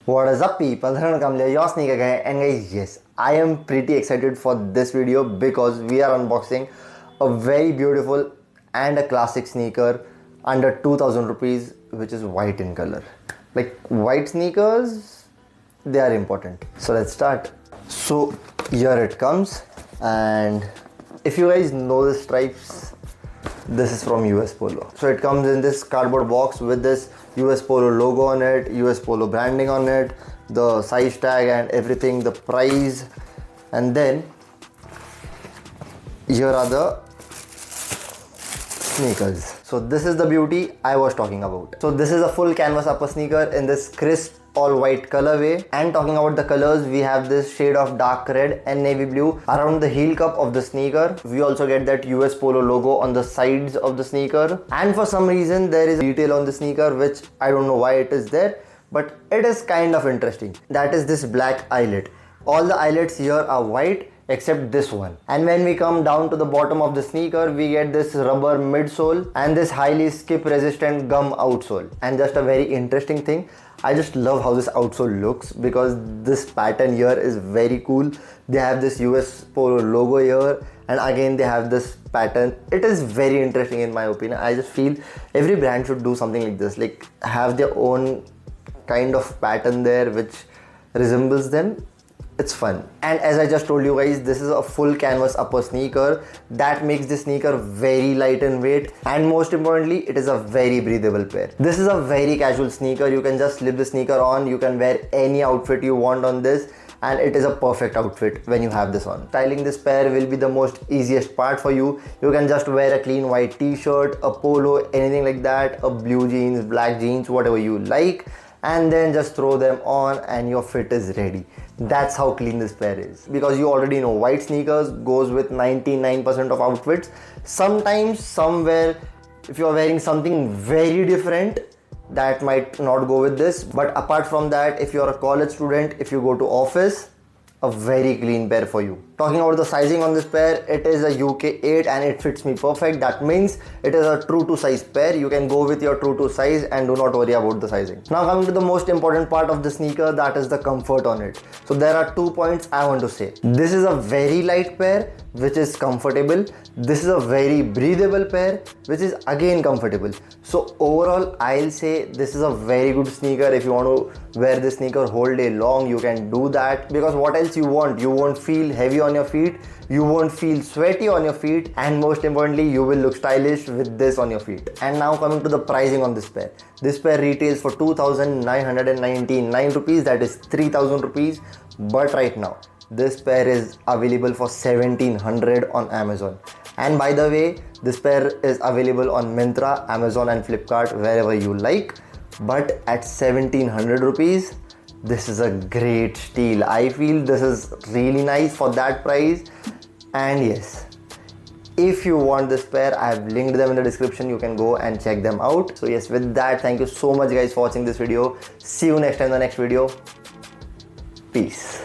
What is up people, your sneaker guy, and guys, yes, I am pretty excited for this video because we are unboxing a very beautiful and a classic sneaker under 2000 rupees, which is white in color. Like white sneakers, they are important. So let's start. So here it comes, and if you guys know the stripes, this is from US Polo. So it comes in this cardboard box with this US Polo logo on it, US Polo branding on it, the size tag and everything, the price, and then here are the sneakers. So this is the beauty I was talking about. So this is a full canvas upper sneaker in this crisp all white colorway, and talking about the colors, we have this shade of dark red and navy blue around the heel cup of the sneaker. We also get that US Polo logo on the sides of the sneaker, and for some reason there is a detail on the sneaker which I don't know why it is there, but it is kind of interesting. That is this black eyelet. All the eyelets here are white except this one, and when we come down to the bottom of the sneaker, we get this rubber midsole and this highly skip resistant gum outsole. And just a very interesting thing, I just love how this outsole looks because this pattern here is very cool. They have this US Polo logo here, and again they have this pattern. It is very interesting in my opinion. I just feel every brand should do something like this, like have their own kind of pattern there which resembles them. It's fun. And as I just told you guys, this is a full canvas upper sneaker that makes this sneaker very light in weight, and most importantly, it is a very breathable pair. This is a very casual sneaker. You can just slip the sneaker on, you can wear any outfit you want on this, and it is a perfect outfit when you have this on. Styling this pair will be the most easiest part for you. You can just wear a clean white t-shirt, a polo, anything like that, a blue jeans, black jeans, whatever you like, and then just throw them on and your fit is ready. That's how clean this pair is, because you already know white sneakers goes with 99% of outfits. Sometimes somewhere if you are wearing something very different, that might not go with this, but apart from that, if you are a college student, if you go to office, a very clean pair for you. Talking about the sizing on this pair, it is a UK 8 and it fits me perfect. That means it is a true to size pair. You can go with your true to size and do not worry about the sizing. Now coming to the most important part of the sneaker, that is the comfort on it. So there are 2 points I want to say. This is a very light pair which is comfortable. This is a very breathable pair which is again comfortable. So overall I'll say this is a very good sneaker. If you want to wear this sneaker whole day long, you can do that, because what else you want? You won't feel heavy on your feet, you won't feel sweaty on your feet, and most importantly you will look stylish with this on your feet. And now coming to the pricing on this pair. This pair retails for 2,999 rupees, that is 3,000 rupees, but right now this pair is available for 1,700 on Amazon. And by the way, this pair is available on Myntra, Amazon and Flipkart, wherever you like, but at 1,700 rupees, this is a great steal. I feel this is really nice for that price. And yes, if you want this pair, I have linked them in the description. You can go and check them out. So yes, with that, thank you so much guys for watching this video. See you next time in the next video. Peace.